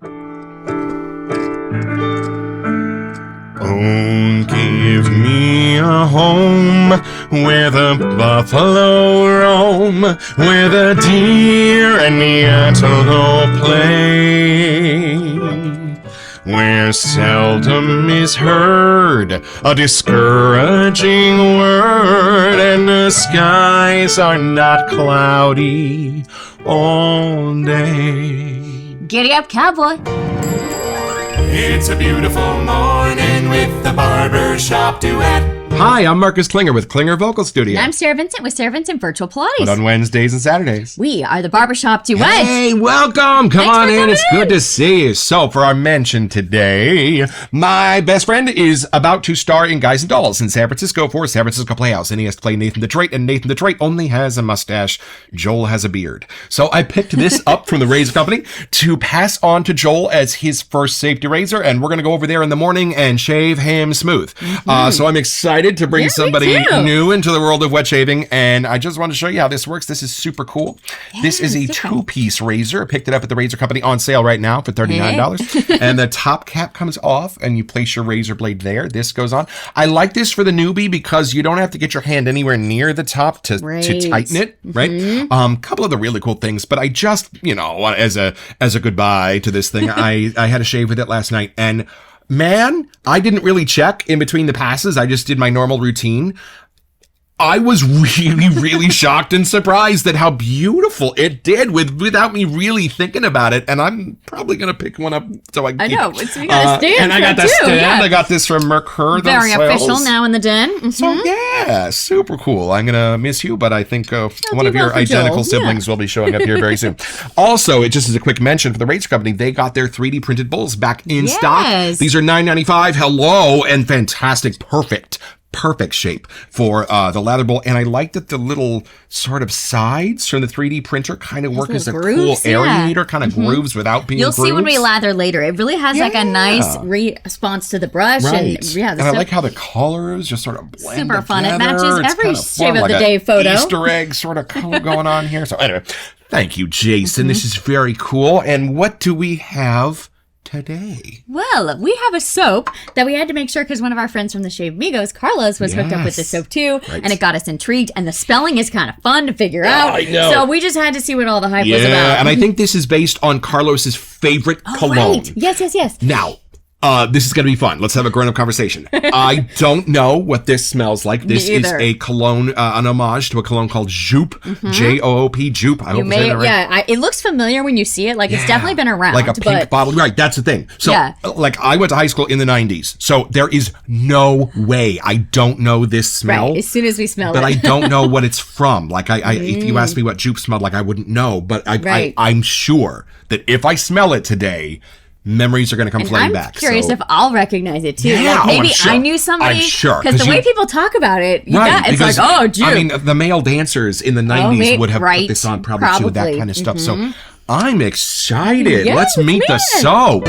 Oh, give me a home where the buffalo roam, where the deer and the antelope play, where seldom is heard a discouraging word, and the skies are not cloudy all day. Giddy up, cowboy. It's a beautiful morning with the Barbershop Duet. Hi, I'm Marcus Klinger with Klinger Vocal Studio. And I'm Sarah Vincent with Sarah Vincent Virtual Pilates. But on Wednesdays and Saturdays. We are the Barbershop Duet. Hey, welcome. Come Thanks on for in. coming It's good to see you. So, for our mention today, my best friend is about to star in Guys and Dolls in San Francisco for San Francisco Playhouse. And he has to play Nathan Detroit, and Nathan Detroit only has a mustache. Joel has a beard. So, I picked this up from the razor company to pass on to Joel as his first safety razor. And we're going to go over there in the morning and shave him smooth. So, I'm excited to bring somebody new into the world of wet shaving, and I just want to show you how this works. This is super cool. This is a two-piece razor. I picked it up at the razor company on sale right now for $39. And the top cap comes off, and you place your razor blade there. This goes on. I like this for the newbie because you don't have to get your hand anywhere near the top to tighten it, right? Couple of the really cool things, but I just, as a goodbye to this thing, I had a shave with it last night, and man, I didn't really check in between the passes. I just did my normal routine. I was really, really shocked and surprised at how beautiful it did without me really thinking about it. And I'm probably going to pick one up so I can I know. We got a stand and I got that stand. Yeah. I got this from Mercur. Very official now in the den. Mm-hmm. So yeah, super cool. I'm going to miss you, but I think one of your identical siblings will be showing up here very soon. Also, it just as a quick mention for the razor company, they got their 3D printed bowls back in stock. These are $9.95. Hello, and fantastic, perfect shape for the lather bowl. And I like that the little sort of sides from the 3D printer kind of work as a grooves, cool aerator, kind of grooves without being You'll grooves. see when we lather later. It really has like a nice response to the brush. Right. And I like how the colors just sort of blend super fun. together. It matches It's every kind of shave fun, of like the day photo. Easter egg sort of color going on here. So anyway, thank you, Jason. This is very cool. And what do we have today? Well, we have a soap that we had to make sure because one of our friends from the Shave Migos, Carlos, was hooked up with the soap too, and it got us intrigued. And the spelling is kind of fun to figure out. I know. So we just had to see what all the hype was about. Yeah, and I think this is based on Carlos's favorite cologne. Right. Yes. Now, this is going to be fun. Let's have a grown-up conversation. I don't know what this smells like. This is a cologne, an homage to a cologne called Joop, Joop, Joop. I hope I'm saying that right. Yeah, it looks familiar when you see it. Like it's definitely been around. Like a pink bottle. Right, that's the thing. So, like, I went to high school in the 90s, so there is no way I don't know this smell. Right, as soon as we smell it. But I don't know what it's from. Like, if you asked me what Joop smelled like, I wouldn't know. But I'm sure that if I smell it today, memories are going to come flooding back. I'm curious if I'll recognize it too. Yeah, like maybe sure. I knew somebody. I'm sure. Because the way people talk about it, it's like, oh, Joop. I mean, the male dancers in the 90s would have put this on probably too, that kind of stuff. So I'm excited. Let's meet the soap.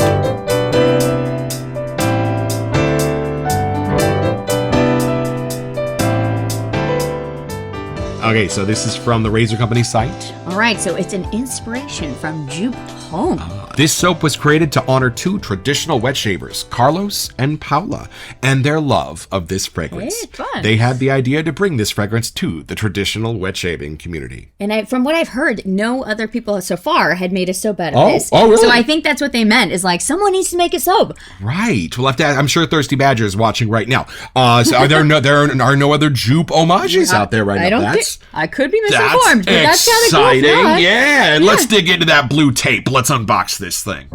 Okay, so this is from the Razor Company site. All right, so it's an inspiration from Joop Home. This soap was created to honor two traditional wet shavers, Carlos and Paula, and their love of this fragrance. It's fun. They had the idea to bring this fragrance to the traditional wet shaving community. And from what I've heard, no other people so far had made a soap out of this. Oh, really? So I think that's what they meant, is like, someone needs to make a soap. Right. We'll have to, I'm sure Thirsty Badger is watching right now. So there are no other Joop homages out there right now. I could be misinformed, but that's kind of cool. Yeah, and let's dig into that blue tape. Let's unbox this thing.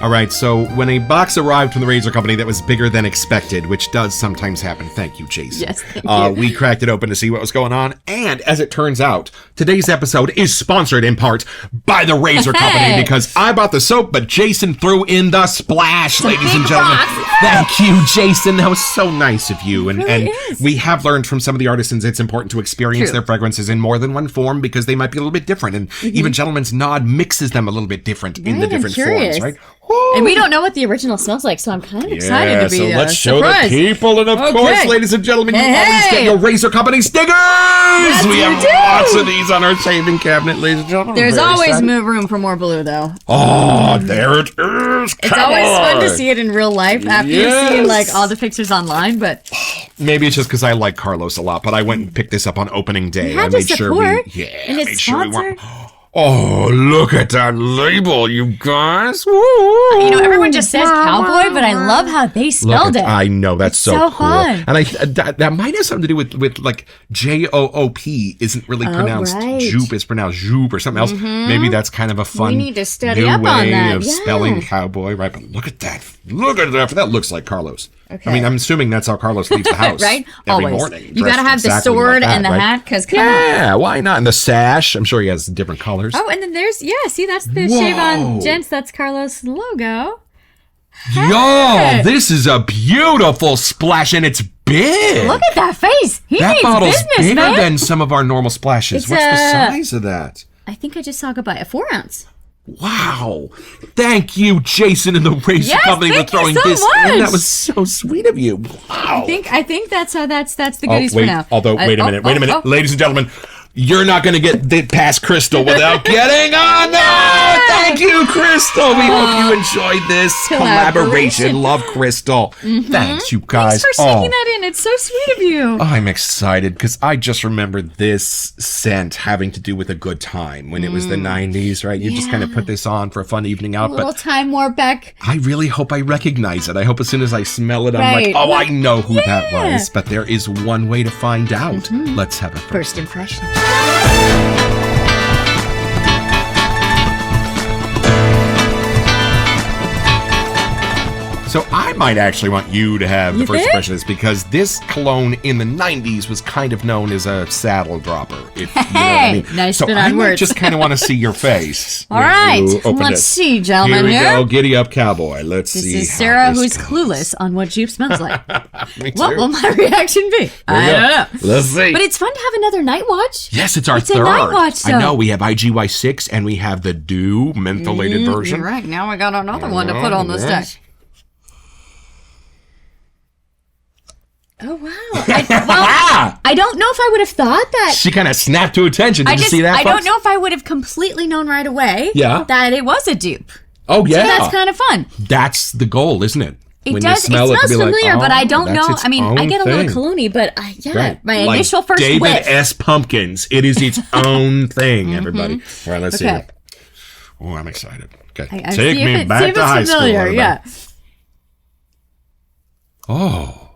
All right, so when a box arrived from the Razor Company that was bigger than expected, which does sometimes happen, thank you, Jason. Yes, thank you. We cracked it open to see what was going on, and as it turns out, today's episode is sponsored in part by the Razor Company because I bought the soap, but Jason threw in the splash, ladies and gentlemen. Thank you, Jason. That was so nice of you. And we have learned from some of the artisans it's important to experience their fragrances in more than one form because they might be a little bit different, and even Gentleman's Nod mixes them a little bit different in the different forms, right? And we don't know what the original smells like, so I'm kind of excited to be so let's show surprised. the people. And of course, ladies and gentlemen, you always get your Razor Company stickers. We have lots of these on our shaving cabinet, ladies and gentlemen. There's always room for more blue, though. Oh, there it is. It's always fun to see it in real life after you've seen like all the pictures online, but maybe it's just because I like Carlos a lot, but I went and picked this up on opening day. had I to made sure support, we, and it's made sure we sponsored. Oh, look at that label, you guys. Woo. You know, everyone just says Kaubōi, but I love how they spelled it. I know, that's It's so so cool. fun. And that might have something to do with like Joop isn't really pronounced. right. Joop is pronounced Joop or something else. Maybe that's kind of a fun We need to study new up on way that. of Yeah. spelling Kaubōi, right? But look at that. Look at that. That looks like Carlos. Okay. I mean, I'm assuming that's how Carlos leaves the house. Right? Every Always. morning. You gotta dressed have the exactly sword like that, and the right? hat, because come on. Yeah, why not? And the sash. I'm sure he has different colors. Oh, and then there's, see, that's the Whoa. Shave On Gents. That's Carlos' logo. Yo, this is a beautiful splash, and it's big. Look at that face. He That means bottle's business, bigger man. than some of our normal splashes. It's What's the a- size of that? I think I just saw goodbye. A 4 ounce. Wow. Thank you, Jason and the Razor Yes, Company, for thank you throwing so this in. much. That was so sweet of you. Wow. I think that's the goodies wait, for now. Although, wait a minute. Ladies and gentlemen, you're not going to get past Crystal without getting on. No! Thank you, Crystal. We hope you enjoyed this collaboration. Love Crystal. Thanks, you guys. Thanks for sneaking that in. It's so sweet of you. I'm excited because I just remember this scent having to do with a good time when it was the 90s, right? You just kind of put this on for a fun evening out. A little But time warp back. I really hope I recognize it. I hope as soon as I smell it, I'm Right. like, oh, I know who that was. But there is one way to find out. Let's have a First impression. So I might actually want you to have the You first think? impression of this because this cologne in the 90s was kind of known as a saddle dropper. If you know what I mean. Nice so spin I on might words. just kind of want to see your face. All when right. you open Let's it. see, gentlemen. Here we Here. go. Giddy up, cowboy. Let's This see. is how Sarah, this who's goes. clueless on what Jupe smells like. Me What too. will my reaction be? I Here we don't go. know. Let's see. But it's fun to have another night watch. Yes, it's our It's a third. night watch, I so- know. We have IGY6 and we have the Dew mentholated version. You're right. Now I got another one to put on the stack. Yes. Oh, wow. I don't know if I would have thought that. She kind of snapped to attention. Did you see that, I don't folks? know if I would have completely known right away Yeah. that it was a dupe. Oh, yeah. So that's kind of fun. That's the goal, isn't it? It When does. you smell It to smells be like, familiar, but oh, I don't that's know. its I mean, I own get a thing. little cologne, but Right. my Like initial first David whiff. S. Pumpkins. It is its own thing, everybody. All right, let's see. Okay. Here. Oh, I'm excited. Okay. I Take see if me it- back see if to it's high school. familiar, everybody. yeah. Oh,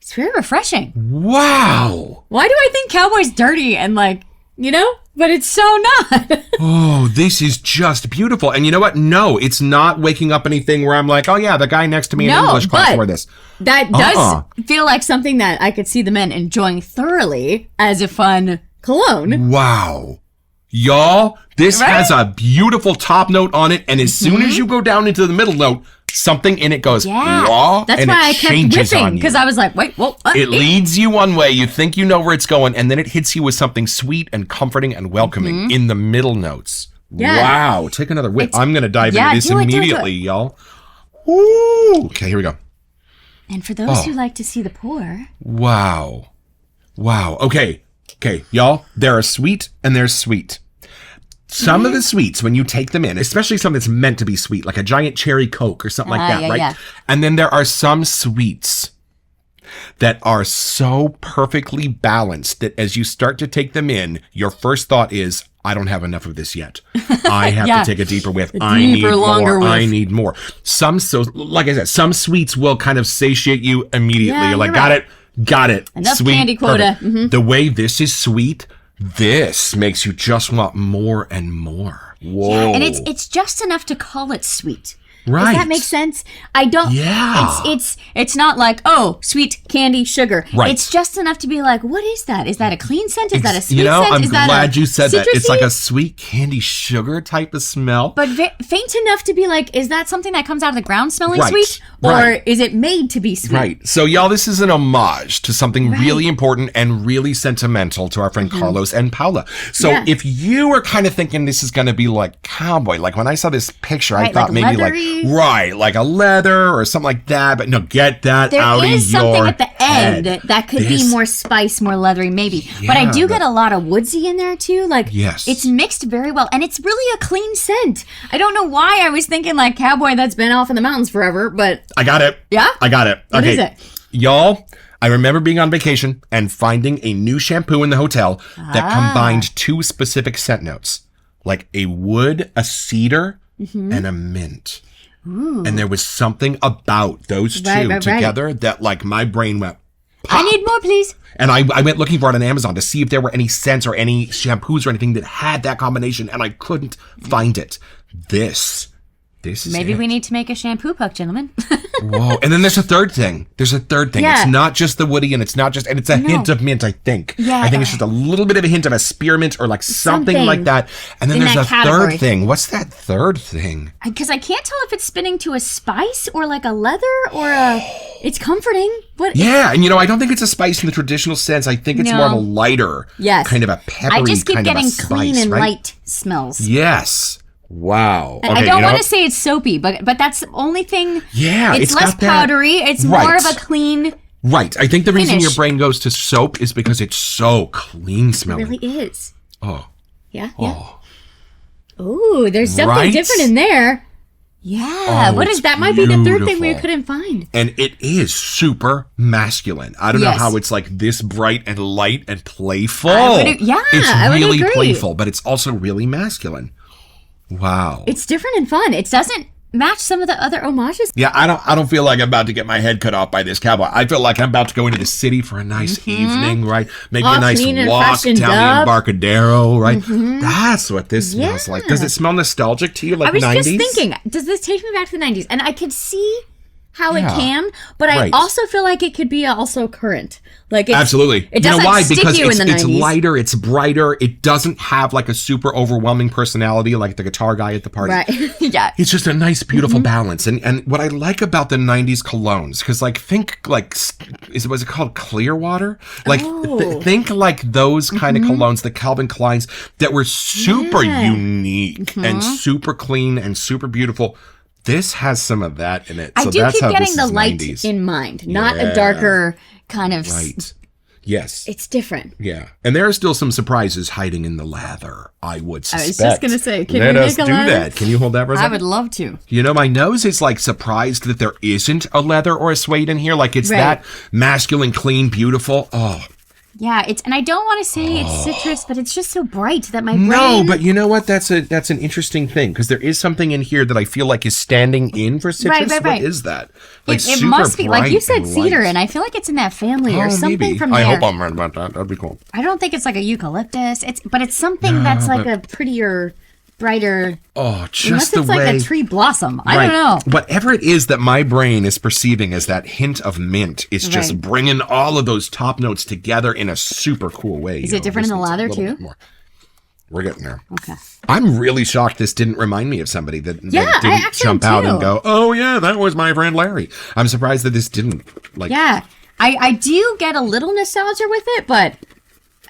It's very refreshing. wow. Why do I think Cowboy's dirty and but it's so not. Oh, this is just beautiful. And you know what? No, it's not waking up anything where I'm like, oh, yeah, the guy next to me in No, English class but- wore this. That does feel like something that I could see the men enjoying thoroughly as a fun cologne. Wow. Y'all, this Right? has a beautiful top note on it. And as soon as you go down into the middle note, something in it goes, Yeah. wah, That's and why it I kept changes on whipping, you. because I was like, wait, whoa. It leads you one way, you think you know where it's going, and then it hits you with something sweet and comforting and welcoming in the middle notes. Yeah. Wow. Take another whip. I'm going to dive yeah, into this do it, do it, do it. immediately, y'all. Ooh. Okay, here we go. And for those who like to see the pour, Wow. Wow. Okay, y'all, there are sweet and there's sweet. Some of the sweets, when you take them in, especially some that's meant to be sweet, like a giant cherry Coke or something like that, yeah, right? yeah. And then there are some sweets that are so perfectly balanced that as you start to take them in, your first thought is, I don't have enough of this yet. I have Yeah. to take a deeper whiff. I need longer more. whiff. I need more. Like I said, some sweets will kind of satiate you immediately. Yeah, You're like, you're right. got it. Enough Sweet, candy quota. perfect. The way this is sweet, this makes you just want more and more. Whoa. and it's just enough to call it sweet. Right. Does that make sense? I don't. Yeah. It's not like, oh, sweet candy sugar. Right. It's just enough to be like, what is that? Is that a clean scent? Is that a sweet You know, scent? I'm Is that glad you said that. It's citrusy? like a sweet candy sugar type of smell. But faint enough to be like, is that something that comes out of the ground smelling Right, sweet? Or right. is it made to be sweet? Right. So, y'all, this is an homage to something really important and really sentimental to our friend Carlos and Paula. So, if you were kind of thinking this is going to be like Kaubōi, like when I saw this picture, I thought like maybe leathery. like a leather or something like that. But no, get that out of your There is something at the head. end that could be more spice, more leathery, maybe. But I do get a lot of woodsy in there too. Like, it's mixed very well, and it's really a clean scent. I don't know why I was thinking like Kaubōi that's been off in the mountains forever, but I got it. Yeah? I got it. What is it? Y'all, I remember being on vacation and finding a new shampoo in the hotel that combined two specific scent notes, like a wood, a cedar, and a mint. Ooh. And there was something about those two together that like my brain went, pop. I need more, please. And I went looking for it on Amazon to see if there were any scents or any shampoos or anything that had that combination, and I couldn't find it. This is Maybe it. we need to make a shampoo puck, gentlemen. Whoa. And then there's a third thing. Yeah. It's not just the woody, and it's a hint of mint, I think. Yeah. I think it's just a little bit of a hint of a spearmint or like something like that. And then in there's that a category. third thing. What's that third thing? Because I can't tell if it's spinning to a spice or like a leather or a... It's comforting. What? Yeah, and I don't think it's a spice in the traditional sense. I think it's more of a lighter, kind of a peppery I just keep kind of a getting spice, clean and right? light smells. Yes. Wow. I don't want to say it's soapy, but that's the only thing. Yeah, it's less got that. powdery. It's more of a clean. Right. I think the reason finish. your brain goes to soap is because it's so clean smelling. It really is. Oh. Yeah. Oh. Ooh, there's something different in there. Yeah. What is that? Might be the third thing we couldn't find. And it is super masculine. I don't know how it's like this bright and light and playful. It's really playful, but it's also really masculine. Wow. It's different and fun. It doesn't match some of the other homages. Yeah, I don't feel like I'm about to get my head cut off by this Kaubōi. I feel like I'm about to go into the city for a nice evening, right? Maybe a nice walk down the Embarcadero, right? That's what this smells like. Does it smell nostalgic to you, like 90s? I was just thinking, does this take me back to the 90s? And I could see how it can, but I also feel like it could be also current. Like absolutely. It doesn't stick because you in the 90s. It's lighter, it's brighter. It doesn't have like a super overwhelming personality like the guitar guy at the party. Right. Yeah. It's just a nice, beautiful balance. And what I like about the 90s colognes, because like think like, was it called Clearwater? Like think like those kind of colognes, the Calvin Kleins that were super unique and super clean and super beautiful. This has some of that in it. I so do that's keep how getting this the is light 90s. in mind, not a darker kind of... Right. Yes. It's different. Yeah. And there are still some surprises hiding in the lather, I would suspect. I was just going to say, can Let we us make a do lather? that. Can you hold that for a second? I would love to. My nose is like surprised that there isn't a leather or a suede in here. Like it's that masculine, clean, beautiful. Oh. Yeah, and I don't want to say it's citrus, but it's just so bright that my brain... No, but you know what? That's an interesting thing, because there is something in here that I feel like is standing in for citrus. Right. What is that? Like it must be, like you said, and cedar, light. and I feel like it's in that family or something maybe. from there. I hope I'm right about that. That'd be cool. I don't think it's like a eucalyptus, but it's something that's like a prettier... brighter. Oh, just unless the it's way. like a tree blossom. I don't know. Whatever it is that my brain is perceiving as that hint of mint, it's just bringing all of those top notes together in a super cool way. Is it different in the lather too? We're getting there. Okay. I'm really shocked this didn't remind me of somebody that didn't I jump out and go, oh yeah, that was my friend Larry. I'm surprised that this didn't like. Yeah, I do get a little nostalgia with it, but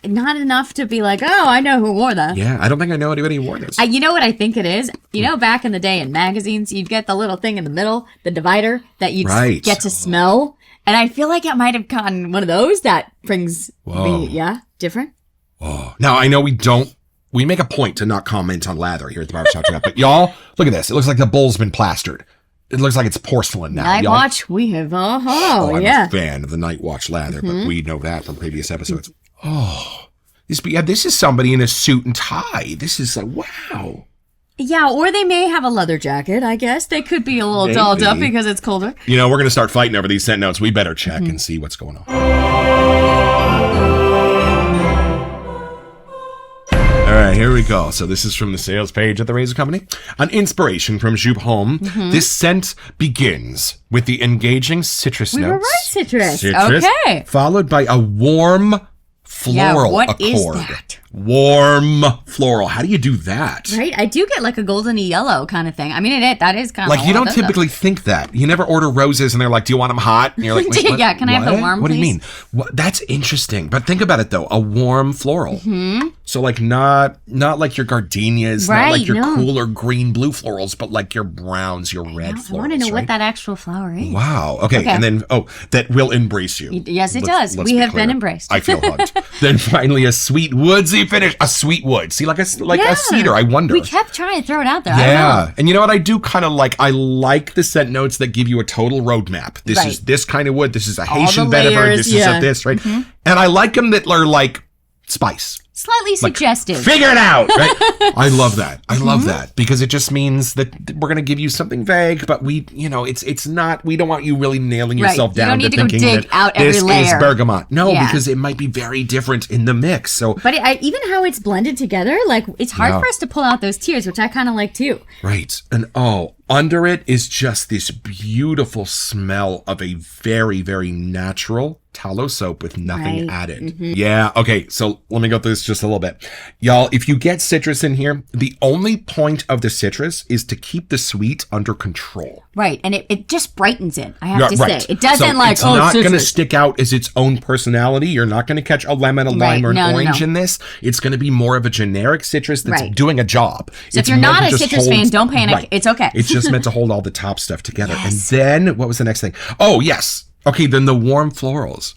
not enough to be like, oh, I know who wore that. Yeah, I don't think I know anybody who wore this. You know what I think it is? Back in the day in magazines, you'd get the little thing in the middle, the divider, that you'd get to smell. And I feel like it might have gotten one of those that brings different. Oh, now I know we make a point to not comment on lather here at the Barbershop Duet, but y'all, look at this. It looks like the bowl's been plastered. It looks like it's porcelain now. Night Watch, we have, I'm a fan of the Night Watch lather, but we know that from previous episodes. Oh, this is somebody in a suit and tie. This is wow. Yeah, or they may have a leather jacket, I guess. They could be a little dolled up because it's colder. We're going to start fighting over these scent notes. We better check and see what's going on. All right, here we go. So this is from the sales page at the Razor Company. An inspiration from Joop Homme. This scent begins with the engaging citrus We notes. were right, citrus. Okay. Followed by a warm floral what accord. is that? Warm floral. How do you do that? Right? I do get like a goldeny yellow kind of thing. I mean, that is kind of Like, you don't typically think that. You never order roses and they're like, do you want them hot? And you're like, wait, what? Yeah, can I have the What? warm, What do you please? mean? That's interesting. But think about it, though. A warm floral. So, like, not like your gardenias, not like your cooler green, blue florals, but like your browns, your red florals. I want to know right? what that actual flower is. Wow. Okay. And then, that will embrace you. Yes, it does. We have been embraced. I feel hugged. Then finally, a sweet woodsy finish. A sweet wood. See, like a cedar. I wonder. We kept trying to throw it out there. Yeah. And you know what? I do kind of like, I like the scent notes that give you a total roadmap. This is this kind of wood. This is a Haitian vetiver. This is a this, right? And I like them that are like spice. Slightly suggestive. Figure it out, right? I love that. I love that because it just means that we're going to give you something vague, but it's not. We don't want you really nailing yourself down to thinking that this is bergamot. No, because it might be very different in the mix. So, but even how it's blended together, like it's hard for us to pull out those tears, which I kind of like too. Right, and under it is just this beautiful smell of a very, very natural tallow soap with nothing added. Yeah, okay, so let me go through this just a little bit. Y'all, if you get citrus in here, the only point of the citrus is to keep the sweet under control. Right, and it just brightens it, I have to say. It doesn't it's not going to stick out as its own personality. You're not going to catch a lemon, a lime, or an orange in this. It's going to be more of a generic citrus that's doing a job. So if you're not a citrus fan, don't panic. It's okay. It's just meant to hold all the top stuff together. And then, what was the next thing? Oh, yes. Okay, then the warm florals.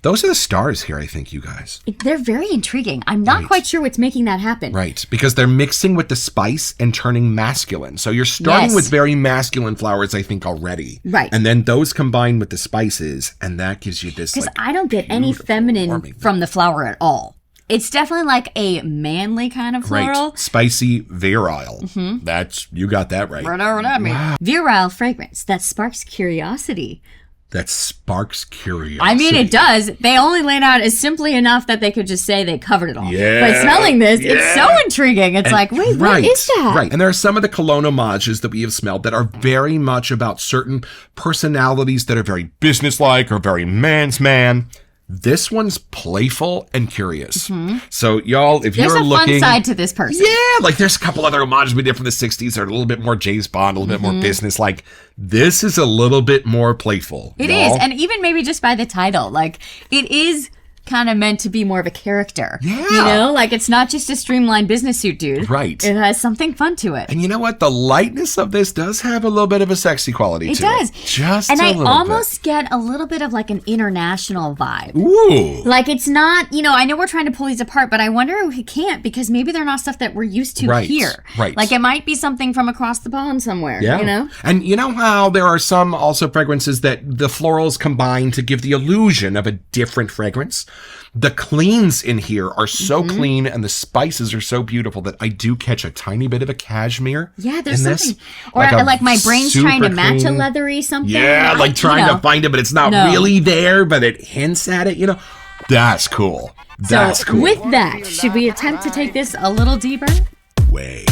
Those are the stars here, I think, you guys. They're very intriguing. I'm not quite sure what's making that happen. Right, because they're mixing with the spice and turning masculine. So you're starting with very masculine flowers, I think, already. Right. And then those combine with the spices, and that gives you this, because I don't get any feminine from the flower at all. It's definitely like a manly kind of floral. Right. Spicy, virile. You got that right. Whatever that means. Wow. Virile fragrance that sparks curiosity. That sparks curiosity. I mean, it does. They only laid out as simply enough that they could just say they covered it all. Yeah. But smelling this, it's so intriguing. It's like, wait, what is that? Right. And there are some of the cologne homages that we have smelled that are very much about certain personalities that are very businesslike or very man's man. This one's playful and curious. So, y'all, if you're looking... There's a fun side to this person. Yeah, like there's a couple other homages we did from the 60s that are a little bit more James Bond, a little bit more business-like. This is a little bit more playful. It is, and even maybe just by the title. Like, it is kind of meant to be more of a character. Yeah. You know, like it's not just a streamlined business suit dude. Right. It has something fun to it. And you know what? The lightness of this does have a little bit of a sexy quality to it. It does. Just and a I little almost get a little bit of like an international vibe. Ooh. Like it's not, I know we're trying to pull these apart, but I wonder if we can't because maybe they're not stuff that we're used to here. Right. Like it might be something from across the pond somewhere. Yeah. You know? And you know how there are some also fragrances that the florals combine to give the illusion of a different fragrance? The cleans in here are so clean and the spices are so beautiful that I do catch a tiny bit of a cashmere. Yeah, there's in something. This. Or like my brain's trying to match clean. a leathery something. Yeah, like trying to find it, but it's not really there, but it hints at it, That's cool. That's cool. With that, should we attempt to take this a little deeper? Way.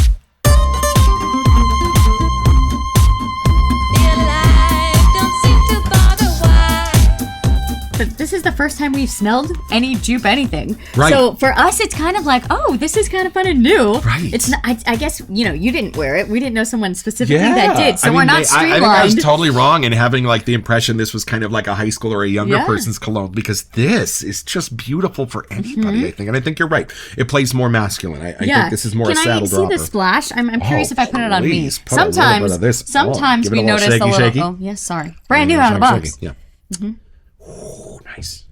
This is the first time we've smelled any Joop anything. Right. So for us, it's kind of like, oh, this is kind of fun and new. Right. It's not, I guess, you didn't wear it. We didn't know someone specifically that did. So we're not streamlined. I think I was totally wrong in having like the impression this was kind of like a high school or a younger person's cologne because this is just beautiful for anybody, I think. And I think you're right. It plays more masculine. I think this is more a saddle dropper. Can I see the splash? I'm curious if I put it on me. Sometimes we notice a little. Shaky. Oh, yes, sorry. Brand new out of the box. Yeah. Ooh, nice.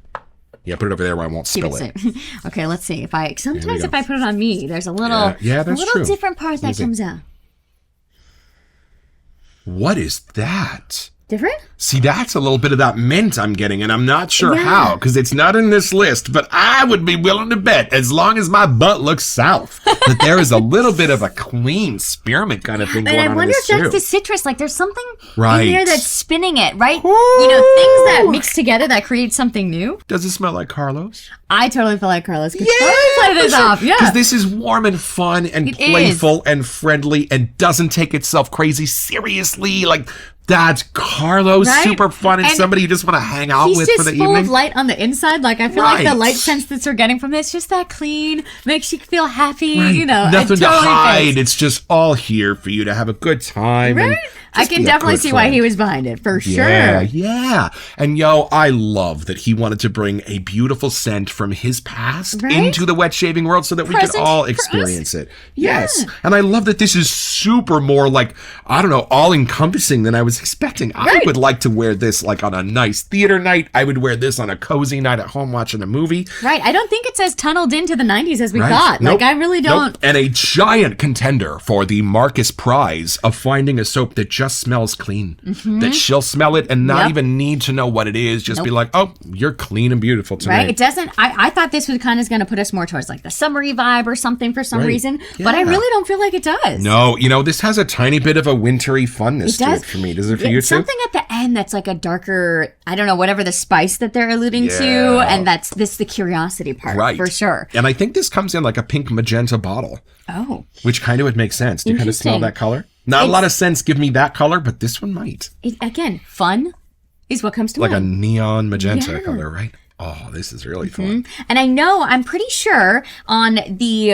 Yeah, put it over there where I won't spill it. Okay, let's see. If I put it on me, there's a little, true. different part that comes out. What is that? Different? See, that's a little bit of that mint I'm getting, and I'm not sure how, because it's not in this list, but I would be willing to bet, as long as my butt looks south, that there is a little bit of a clean spearmint kind of thing going on in this, And I wonder if that's too. the citrus. Like, there's something Right. in there that's spinning it, right? You know, things that mix together that create something new. Does it smell like Carlos? I totally feel like Carlos could play this off. Yeah. Because this is warm and fun and It playful and friendly and doesn't take itself crazy seriously. Like, that's Carlos, Right? super fun and somebody you just want to hang out with for the He's just full evening. of light on the inside. Like, I feel like the light sense that we're getting from this, just that clean, makes you feel happy, Right. you know. Nothing it totally to hide. fits. It's just all here for you to have a good time. Right? And I just can be a definitely good see why friend. he was behind it, for Yeah, sure. yeah. And yo, I love that he wanted to bring a beautiful scent from his past Right? into the wet shaving world so that we Present could all for us. experience it. Yeah. Yes. And I love that this is super more like, I don't know, all encompassing than I was expecting. I Right. would like to wear this like on a nice theater night. I would wear this on a cozy night at home watching a movie. Right. I don't think it's as tunneled into the 90s as we Right. thought. Nope. Like, I really don't. Nope. And a giant contender for the Marcus Prize of finding a soap that just smells clean. That she'll smell it and not Yep. even need to know what it is. Just be like, oh, you're clean and beautiful tonight. Right? It doesn't. I thought this was kind of going to put us more towards like the summery vibe or something for some Right. reason, but I Yeah. really don't feel like it does. No, you know, this has a tiny bit of a wintry funness to it for me. Does it for you too? Something at the end that's like a darker, I don't know, whatever the spice that they're alluding to, Yeah. and that's the curiosity part, Right. for sure. And I think this comes in like a pink magenta bottle, Oh, which kind of would make sense. Do you kind of smell Interesting. that color? Not a lot of scents give me that color, but this one might. again, fun is what comes to Like a mind. neon magenta Yeah. color, right? Oh, this is really fun. And I'm pretty sure on the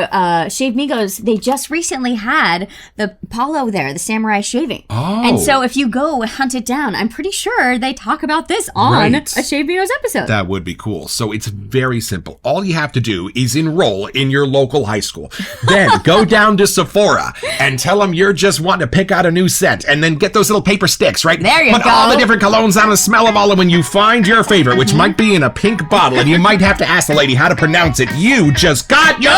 Shave Migos, they just recently had the Paulo there, the samurai shaving. Oh. And so if you go hunt it down, I'm pretty sure they talk about this on Right. a Shave Migos episode. That would be cool. So it's very simple. All you have to do is enroll in your local high school. Then go down to Sephora and tell them you're just wanting to pick out a new scent and then get those little paper sticks, right? There you Put go. all the different colognes on and smell them all. And when you find your favorite, which might be in a pink bottle, and you might have to ask the lady how to pronounce it, you just got your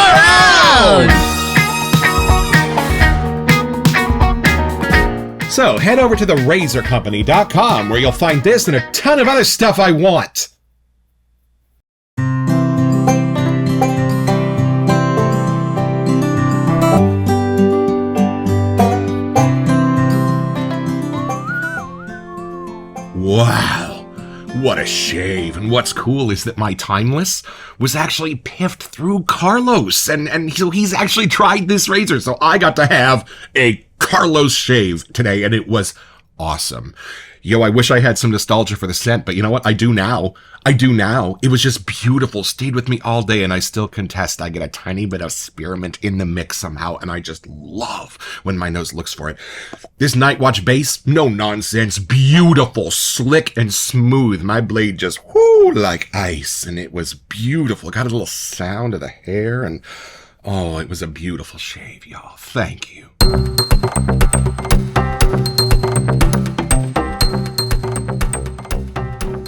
own! So head over to therazorcompany.com where you'll find this and a ton of other stuff I want. Wow, what a shave. And what's cool is that my Timeless was actually piffed through Carlos. And so he's actually tried this razor. So I got to have a Carlos shave today, and it was awesome. Yo, I wish I had some nostalgia for the scent, but you know what? I do now. It was just beautiful. Stayed with me all day, and I still contest. I get a tiny bit of spearmint in the mix somehow, and I just love when my nose looks for it. This Night Watch base, no nonsense. Beautiful, slick, and smooth. My blade just whoo like ice, and it was beautiful. Got a little sound of the hair, and oh, it was a beautiful shave, y'all. Thank you.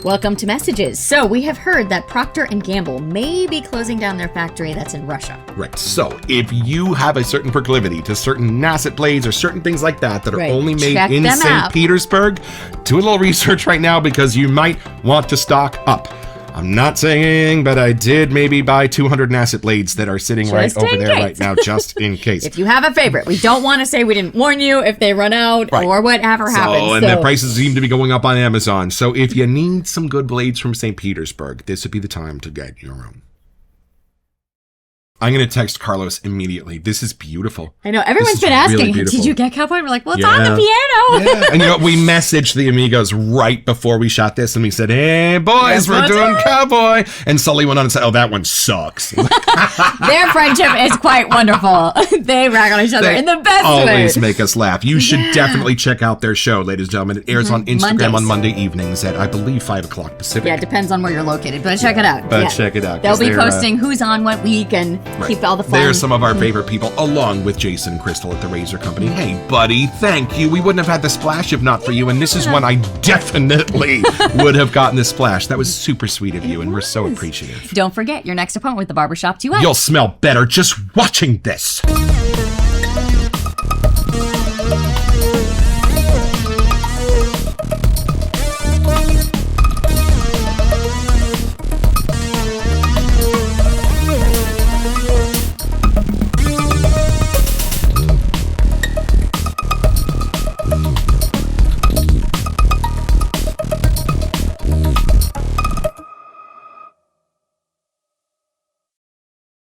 Welcome to Messages. So we have heard that Procter & Gamble may be closing down their factory that's in Russia. Right. So if you have a certain proclivity to certain Nasset blades or certain things like that that are Right. only made Check in them St. out. Petersburg, do a little research right now because you might want to stock up. I'm not saying, but I did maybe buy 200 Nasset blades that are sitting right Just over in there case. right now, just in case. If you have a favorite, we don't want to say we didn't warn you if they run out Right. or whatever happens. And the prices seem to be going up on Amazon. So if you need some good blades from St. Petersburg, this would be the time to get your own. I'm going to text Carlos immediately. This is beautiful. I know everyone's This is been asking, really beautiful. did you get Kaubōi? We're like, well, it's on the piano. Yeah. And you know, we messaged the Amigos right before we shot this, and we said, hey, boys, we're what's doing up? Kaubōi. And Sully went on and said, oh, that one sucks. Their friendship is quite wonderful. They rag on each other in the best always way. make us laugh. You should definitely check out their show, ladies and gentlemen. It airs on Instagram Mondays. on Monday evenings at, I believe, 5 o'clock Pacific. Yeah, it depends on where you're located, but check it out. But Yeah. check it out. They'll 'cause be they're, posting who's on what week and keep all the fun. They're some of our favorite people, along with Jason Crystal at the Razor Company. Hey, buddy, thank you. We wouldn't have had the splash if not for you, and this is when I definitely would have gotten the splash. That was super sweet of you, and we're so appreciative. Don't forget your next appointment with the Barbershop Duet. You'll smell better just watching this.